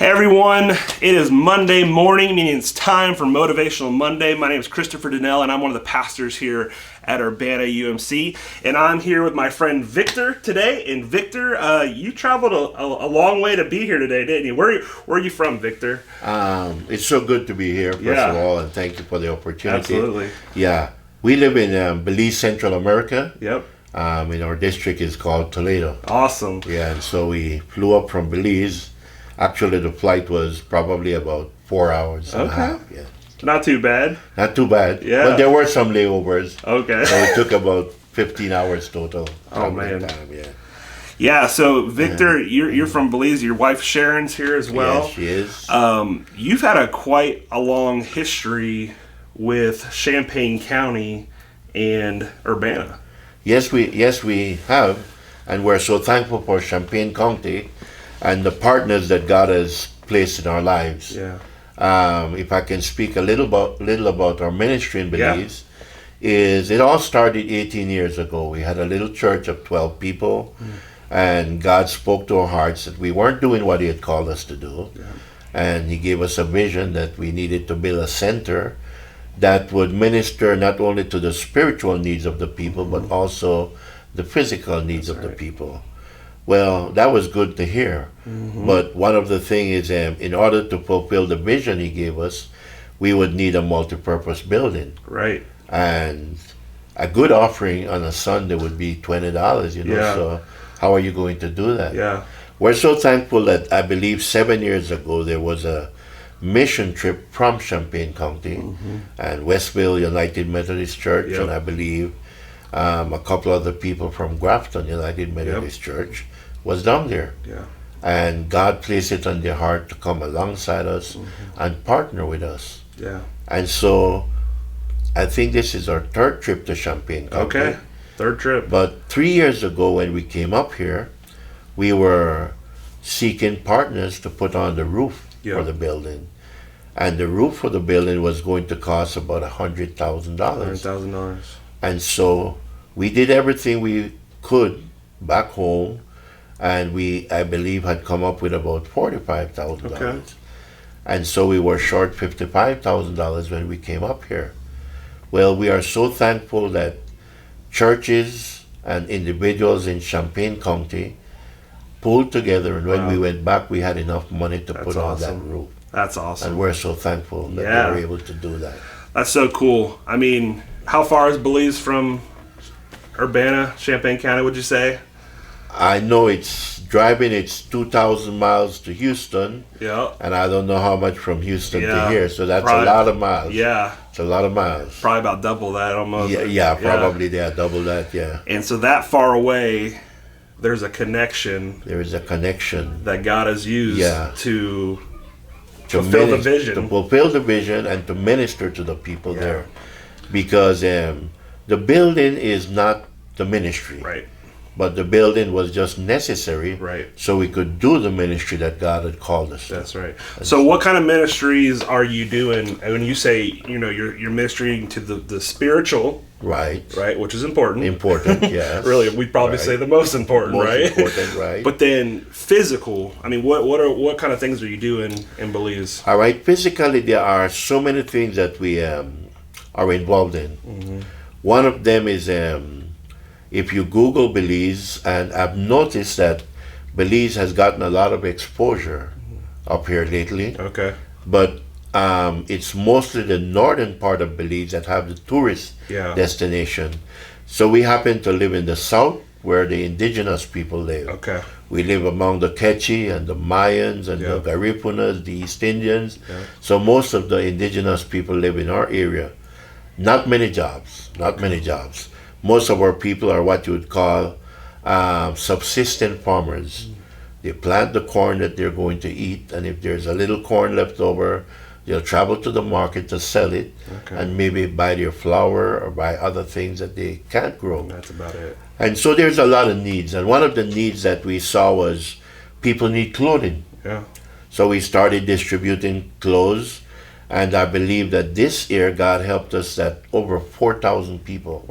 Hey everyone, it is Monday morning, meaning it's time for Motivational Monday. My name is Christopher Donnell and I'm one of the pastors here at Urbana UMC. And I'm here with my friend Victor today. And Victor, you traveled a long way to be here today, didn't you? Where are you from, Victor? It's so good to be here, first of all, and thank you for the opportunity. Absolutely. Yeah, we live in Belize, Central America. Yep. And our district is called Toledo. Awesome. Yeah, and so we flew up from Belize. Actually, the flight was probably about 4 hours and a half. Yeah. Not too bad. Not too bad. Yeah. But there were some layovers. Okay. So it took about 15 hours total. Oh, man. Time, yeah. Yeah, so Victor, you're from Belize. Your wife Sharon's here as well. Yes, she is. You've had quite a long history with Champaign County and Urbana. Yes, we have, and we're so thankful for Champaign County and the partners that God has placed in our lives. Yeah. If I can speak a little about our ministry in Belize, is it all started 18 years ago. We had a little church of 12 people, and God spoke to our hearts that we weren't doing what He had called us to do, and He gave us a vision that we needed to build a center that would minister not only to the spiritual needs of the people, but also the physical needs of the people. Well, that was good to hear. But one of the things is, in order to fulfill the vision He gave us, we would need a multi-purpose building. Right. And a good offering on a Sunday would be $20, Yeah. So how are you going to do that? Yeah. We're so thankful that I believe 7 years ago there was a mission trip from Champaign County and Westville United Methodist Church, and I believe a couple other people from Grafton United Methodist Church was down there. Yeah. And God placed it on their heart to come alongside us and partner with us. Yeah. And so I think this is our third trip to Champaign County. Okay. Third trip. But 3 years ago when we came up here, we were seeking partners to put on the roof for the building. And the roof for the building was going to cost about $100,000. $100,000. And so we did everything we could back home, and I believe, had come up with about $45,000. Okay. And so we were short $55,000 when we came up here. Well, we are so thankful that churches and individuals in Champaign County pulled together, and when we went back, we had enough money to put on that roof. That's awesome. And we're so thankful that we were able to do that. That's so cool. I mean, how far is Belize from Urbana, Champaign County, would you say? I know it's 2,000 miles to Houston. Yeah. And I don't know how much from Houston to here, so that's probably a lot of miles. Yeah. It's a lot of miles. Probably about double that almost. Yeah, probably double that, yeah. And so that far away, there's a connection. There is a connection that God has used to fulfill the vision. To fulfill the vision and to minister to the people there. Because the building is not the ministry. Right. But the building was just necessary, right, so we could do the ministry that God had called us to. That's right. So what kind of ministries are you doing? When you say, you're ministering to the spiritual, right, which is important. Yes. Really, we'd probably say the most important, right? But then physical, I mean, what kind of things are you doing in Belize? All right, physically there are so many things that we are involved in. One of them is if you Google Belize, and I've noticed that Belize has gotten a lot of exposure up here lately. Okay. But it's mostly the northern part of Belize that have the tourist destination. So we happen to live in the south, where the indigenous people live. Okay. We live among the Quechua and the Mayans and the Garifunas, the East Indians. So most of the indigenous people live in our area. Not many jobs. Most of our people are what you would call subsistent farmers. They plant the corn that they're going to eat, and if there's a little corn left over, they'll travel to the market to sell it, and maybe buy their flour or buy other things that they can't grow. That's about it. And so there's a lot of needs, and one of the needs that we saw was people need clothing. Yeah. So we started distributing clothes, and I believe that this year God helped us that over 4,000 people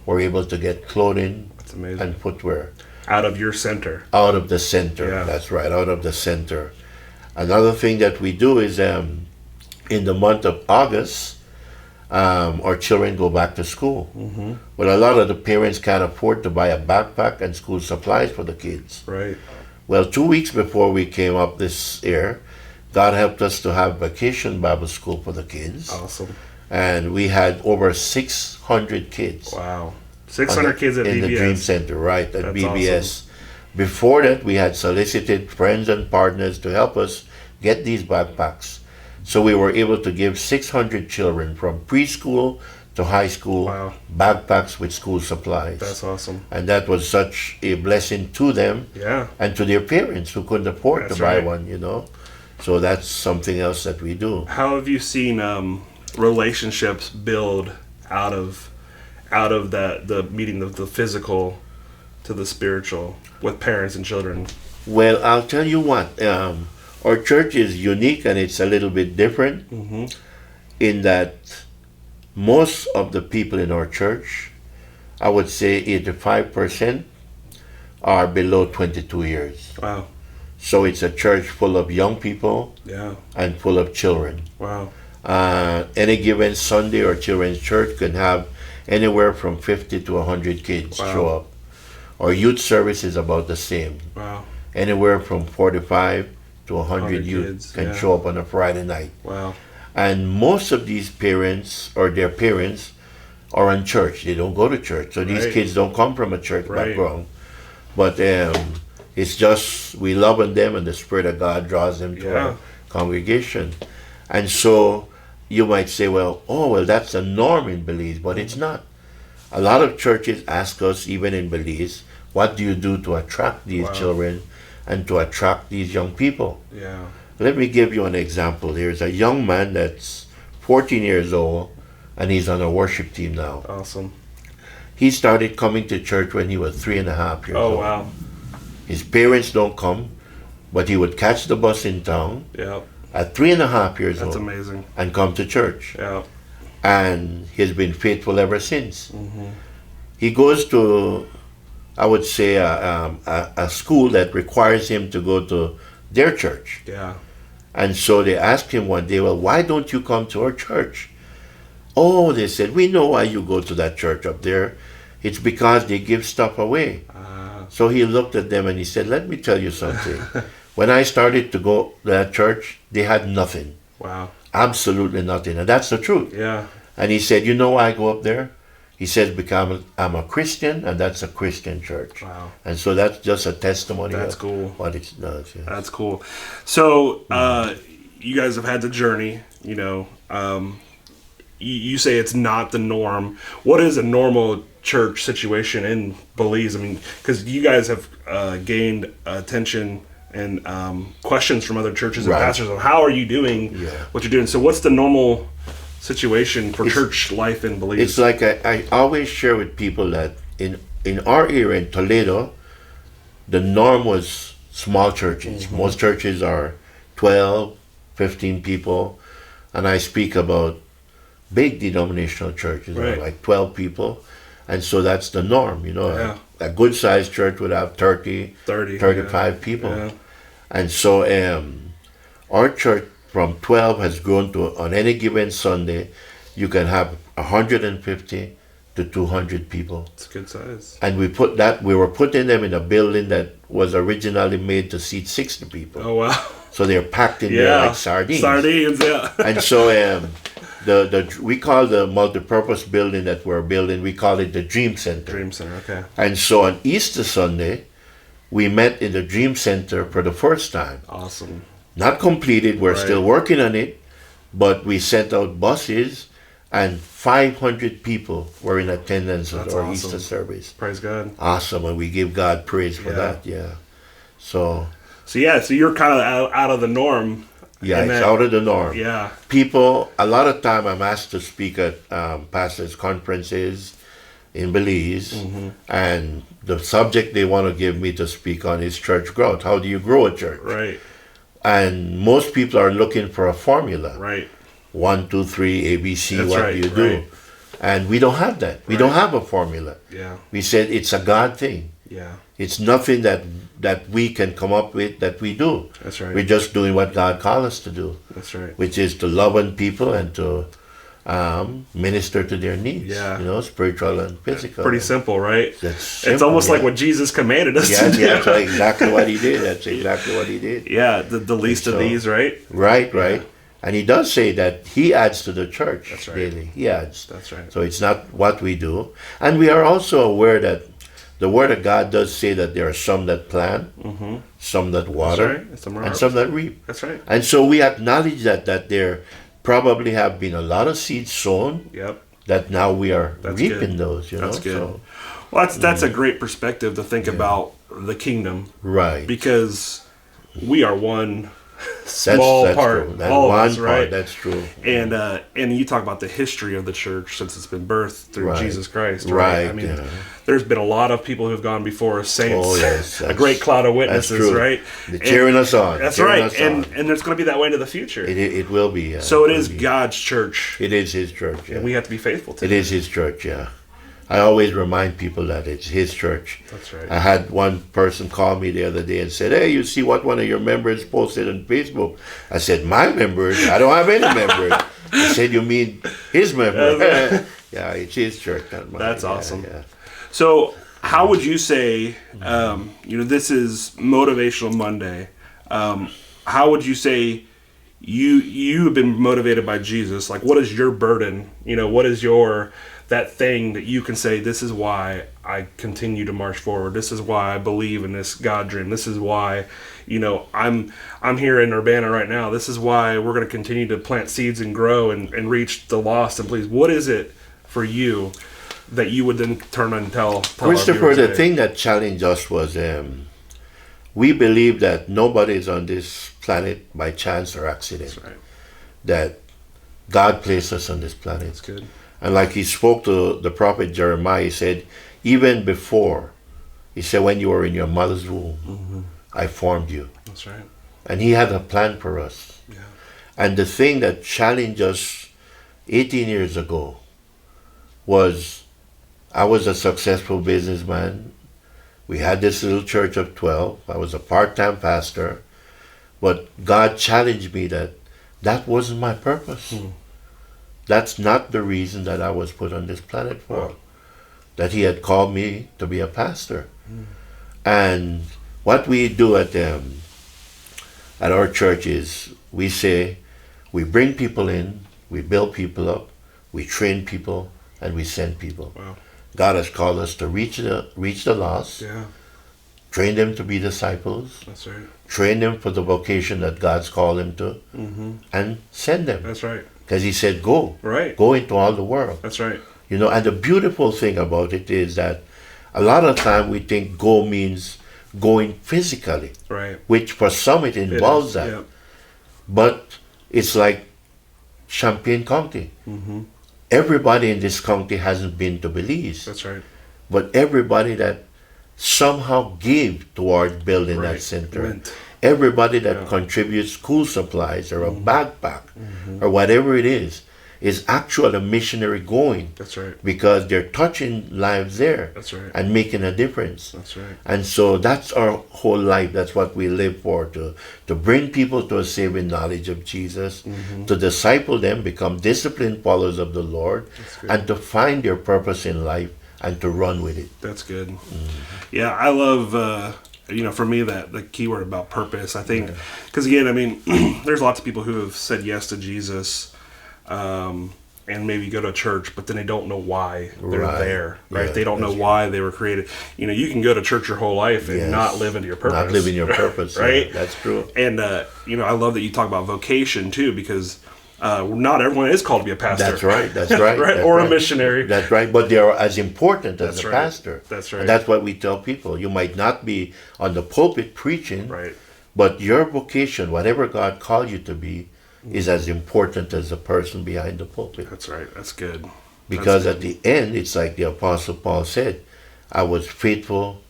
were able to get clothing and footwear. Out of your center. Out of the center, that's right, out of the center. Another thing that we do is in the month of August, our children go back to school. Mm-hmm. Well, a lot of the parents can't afford to buy a backpack and school supplies for the kids. Right. Well, 2 weeks before we came up this year, God helped us to have vacation Bible school for the kids. Awesome. And we had over 600 kids. Wow. 600 kids at in BBS. the Dream Center, right, at That's BBS. awesome. Before that, we had solicited friends and partners to help us get these backpacks. So we were able to give 600 children from preschool to high school Wow. backpacks with school supplies. That's awesome. And that was such a blessing to them Yeah. and to their parents who couldn't afford That's to buy right. one, you know. So that's something else that we do. How have you seen relationships build out of that, the meeting the physical to the spiritual with parents and children? Well, I'll tell you what, our church is unique and it's a little bit different Mm-hmm. in that most of the people in our church, I would say 85%, are below 22 years. Wow. So it's a church full of young people Yeah. and full of children. Wow. Any given Sunday, our children's church can have anywhere from 50 to 100 kids Wow. show up. Our youth service is about the same. Wow. Anywhere from 45 to 100 youth kids, can yeah. show up on a Friday night. Wow. And most of these parents or their parents are in church. They don't go to church. So these Right. kids don't come from a church Right. background. But it's just we love on them and the Spirit of God draws them to Yeah. our congregation. And so you might say, well, that's the norm in Belize, but it's not. A lot of churches ask us, even in Belize, what do you do to attract these Wow. children and to attract these young people? Yeah. Let me give you an example. There's a young man that's 14 years old and he's on a worship team now. Awesome. He started coming to church when he was 3.5 years Oh, old. wow. His parents don't come, but he would catch the bus in town Yeah. at 3.5 years That's old amazing. and come to church. Yeah. And he's been faithful ever since. Mm-hmm. He goes to, I would say, a school that requires him to go to their church. Yeah. And so they asked him one day, well, why don't you come to our church? Oh, they said, we know why you go to that church up there. It's because they give stuff away. So he looked at them and he said, let me tell you something. When I started to go to that church, they had nothing. Wow. Absolutely nothing. And that's the truth. Yeah. And he said, you know why I go up there? He says, because I'm a Christian and that's a Christian church. Wow. And so that's just a testimony That's of cool. what it does. Yeah. That's cool. So, you guys have had the journey, you know. You say it's not the norm. What is a normal church situation in Belize? I mean, because you guys have gained attention and questions from other churches and Right. pastors on how are you doing what you're doing. So what's the normal situation for church life in Belize? It's like I always share with people that in our area in Toledo, the norm was small churches. Mm-hmm. Most churches are 12, 15 people. And I speak about big denominational churches, Right. like 12 people. And so that's the norm, you know. Yeah. A good sized church would have 30, 35 people. Yeah. And so our church from 12 has grown to, on any given Sunday, you can have 150 to 200 people. It's a good size. And we were putting them in a building that was originally made to seat 60 people. Oh, wow. So they're packed in there like sardines. Sardines, yeah. And so we call the multipurpose building that we're building, we call it the Dream Center. Dream Center, okay. And so on Easter Sunday, we met in the Dream Center for the first time. Awesome. Not completed, we're Right. still working on it, but we sent out buses and 500 people were in attendance at That's our awesome. Easter service. Praise God. Awesome, and we give God praise for Yeah. that, yeah. So So you're kind of out of the norm. yeah, And it's then- out of the norm. Yeah. People, a lot of time I'm asked to speak at pastors' conferences in Belize, and the subject they want to give me to speak on is church growth. How do you grow a church? Right. And most people are looking for a formula. Right. 1, 2, 3, ABC, That's what right, do you do? right. And we don't have that. We don't have a formula. Yeah. We said it's a God thing. Yeah. It's nothing that we can come up with that we do. That's right. We're just doing what God called us to do. That's right. Which is to love on people and to minister to their needs. Yeah. Spiritual and physical. Pretty simple, right? That's simple, it's almost like what Jesus commanded us to do. Yeah, that's exactly what he did. That's exactly what he did. Yeah, the least of these, right? Right. And he does say that he adds to the church daily. He adds. That's right. So it's not what we do. And we are also aware that the Word of God does say that there are some that plant, some that water, and some that reap. That's right. And so we acknowledge that there probably have been a lot of seeds sown. Yep. That now we are reaping those. That's good. So, well, that's a great perspective to think about the kingdom. Right. Because we are one small that's part, true. That's all one of us, right? part, that's true. And you talk about the history of the church since it's been birthed through Jesus Christ, right? I mean, there's been a lot of people who've gone before us, saints, oh, yes, a great cloud of witnesses, right? They're cheering us on. That's right, and there's going to be that way into the future. It will be. So it is God's church. It is His church, and we have to be faithful to it. It is His church, yeah. I always remind people that it's His church. That's right. I had one person call me the other day and said, "Hey, you see what one of your members posted on Facebook?" I said, "My members? I don't have any members." He said, "You mean his members?" Yeah, it's His church, not mine. That's awesome. Yeah. So how would you say, this is Motivational Monday. How would you say you have been motivated by Jesus? Like, what is your burden? What is that thing that you can say, this is why I continue to march forward. This is why I believe in this God dream. This is why, I'm here in Urbana right now. This is why we're going to continue to plant seeds and grow and reach the lost and please. What is it for you that you would then turn and tell Christopher, the thing that challenged us was we believe that nobody is on this planet by chance or accident. That's right. That God placed us on this planet. That's good. And like He spoke to the prophet Jeremiah, He said, even before, He said, when you were in your mother's womb, I formed you. That's right. And He had a plan for us. Yeah. And the thing that challenged us 18 years ago was, I was a successful businessman. We had this little church of 12. I was a part-time pastor. But God challenged me that wasn't my purpose. That's not the reason that I was put on this planet for. Wow. That He had called me to be a pastor. And what we do at our church is we bring people in, we build people up, we train people, and we send people. Wow. God has called us to reach the lost, train them to be disciples. That's right. Train them for the vocation that God's called them to, and send them. That's right. Because He said, go. Right. Go into all the world. That's right. And the beautiful thing about it is that a lot of time we think go means going physically. Right. Which for some it involves that. Yeah. But it's like Champaign County. Everybody in this county hasn't been to Belize. That's right. But everybody that somehow gave towards building that center. Everybody that contributes school supplies or a backpack or whatever it is actually a missionary going. That's right. Because they're touching lives there. That's right. And making a difference. That's right. And so that's our whole life. That's what we live for, to bring people to a saving knowledge of Jesus, to disciple them, become disciplined followers of the Lord, and to find their purpose in life and to run with it. That's good. Yeah, I love, for me, that the key word about purpose, I think, because again, I mean, there's lots of people who have said yes to Jesus, and maybe go to church, but then they don't know why they're there, right? Yeah, they don't know why they were created. You can go to church your whole life and not live into your purpose. Not live in your purpose, right? Yeah, that's true. And, I love that you talk about vocation too, because not everyone is called to be a pastor. That's right. That's right. Right? That's or right. a missionary. That's right. But they are as important as That's a right. pastor. That's right. And that's what we tell people. You might not be on the pulpit preaching, Right. but your vocation, whatever God called you to be, is as important as the person behind the pulpit. That's right. That's good. Because at the end, it's like the Apostle Paul said, I was faithful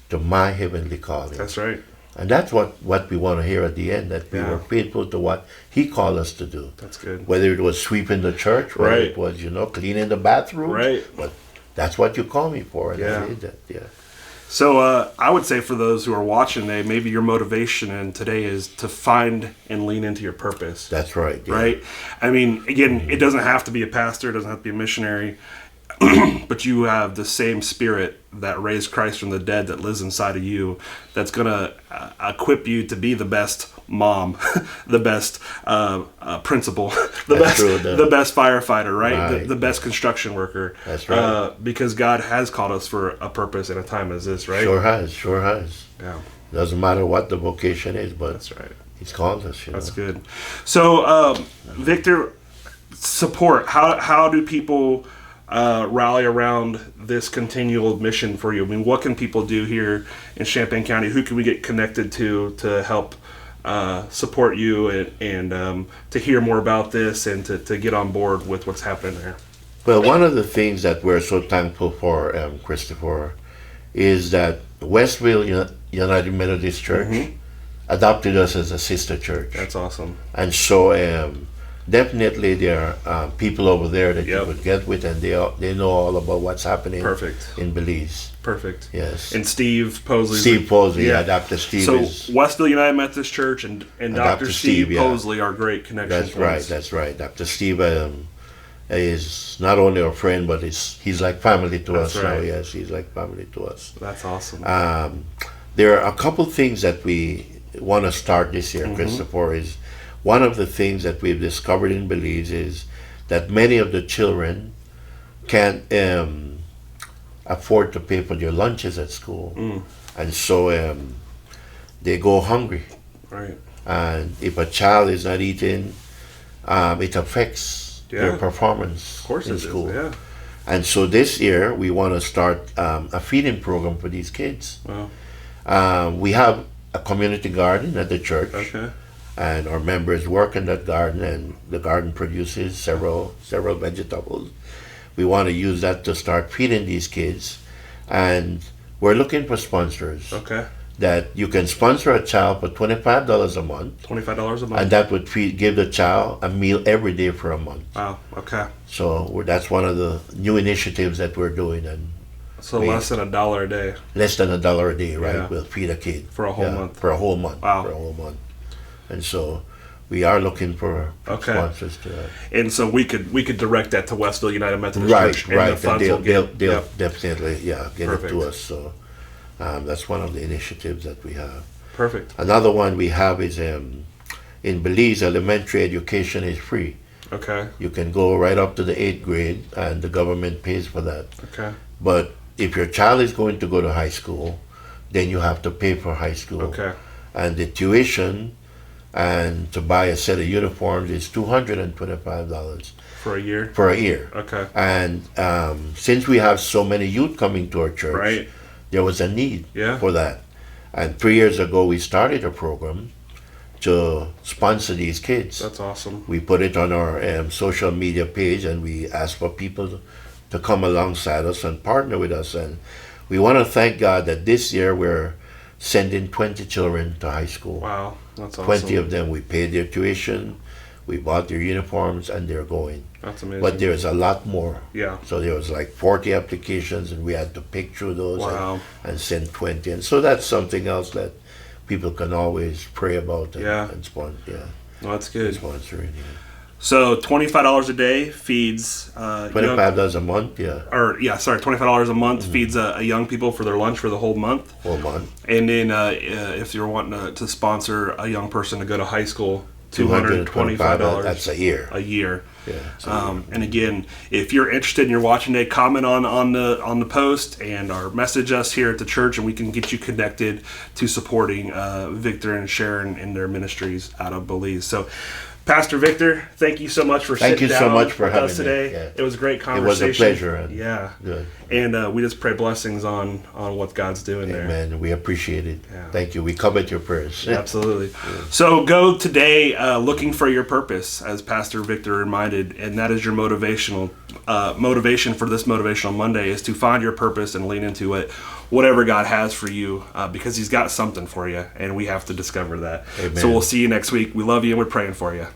to my heavenly calling. That's right. And that's what we want to hear at the end, that we were faithful to what He called us to do. That's good. Whether it was sweeping the church, whether Right. it was, cleaning the bathroom. Right. But that's what you call me for, and I Yeah. did that, yeah. So I would say for those who are watching today, maybe your motivation today is to find and lean into your purpose. That's right. Yeah. Right? I mean, again, it doesn't have to be a pastor, it doesn't have to be a missionary, but you have the same spirit that raised Christ from the dead that lives inside of you, that's going to equip you to be the best mom, the best principal, the best firefighter, right? The best construction worker. That's right. Because God has called us for a purpose in a time as this, right? Sure has. Yeah. Doesn't matter what the vocation is, but that's right. He's called us. That's good. So, Victor, support. How do people rally around this continual mission for you? I mean, what can people do here in Champaign County? Who can we get connected to help support you and to hear more about this and to get on board with what's happening there? Well, one of the things that we're so thankful for, Christopher, is that Westville United Methodist Church adopted us as a sister church. That's awesome. And so definitely there are people over there that you would get with, and they know all about what's happening in Belize. Perfect. Yes. And Steve Posley. Dr. Steve so is... Westville United Methodist Church and Dr. Steve Posley are great connections. That's right. Dr. Steve is not only our friend, but he's like family to us now. Yes, he's like family to us. That's awesome. There are a couple things that we want to start this year, Christopher, is one of the things that we've discovered in Belize is that many of the children can't afford to pay for their lunches at school. And so they go hungry. Right. And if a child is not eating, it affects their performance in school. Yeah. And so this year we want to start a feeding program for these kids. Wow. We have a community garden at the church. Okay. And our members work in that garden, and the garden produces several vegetables. We want to use that to start feeding these kids, and we're looking for sponsors. Okay. That you can sponsor a child for $25 a month. $25 a month. And that would give the child a meal every day for a month. Wow. Okay. So that's one of the new initiatives that we're doing, and so less than $1 a day. Less than $1 a day, right? Yeah. We'll feed a kid for a whole month. For a whole month. Wow. For a whole month. And so we are looking for sponsors to that. And so we could direct that to Westville United Methodist Church. Right. And the funds they'll definitely get it to us. So that's one of the initiatives that we have. Perfect. Another one we have is in Belize, elementary education is free. Okay. You can go right up to the 8th grade, and the government pays for that. Okay. But if your child is going to go to high school, then you have to pay for high school. Okay. And the tuition and to buy a set of uniforms is $225 for a year. For a year. Okay. And since we have so many youth coming to our church, there was a need for that. And 3 years ago, we started a program to sponsor these kids. That's awesome. We put it on our social media page, and we asked for people to come alongside us and partner with us. And we want to thank God that this year we're sending 20 children to high school. Wow, that's awesome. 20 of them, we paid their tuition, we bought their uniforms, and they're going. That's amazing. But there's a lot more. Yeah. So there was like 40 applications, and we had to pick through those and send 20. And so that's something else that people can always pray about and sponsor. Yeah. Well, that's good. Sponsoring, So $25 a day feeds $25 a month, $25 a month feeds young people for their lunch for the whole month. And then if you're wanting to sponsor a young person to go to high school, $225. That's a year. A year. Yeah. And again, if you're interested and you're watching today, comment on the post or message us here at the church, and we can get you connected to supporting Victor and Sharon in their ministries out of Belize. So, Pastor Victor, thank you so much for sitting down with us today. Yeah. It was a great conversation. It was a pleasure. Good. And we just pray blessings on what God's doing there. Amen. We appreciate it. Yeah. Thank you. We covet your prayers. Absolutely. Yeah. So go today looking for your purpose, as Pastor Victor reminded, and that is your motivation for this Motivational Monday is to find your purpose and lean into it, whatever God has for you, because He's got something for you, and we have to discover that. Amen. So we'll see you next week. We love you, and we're praying for you.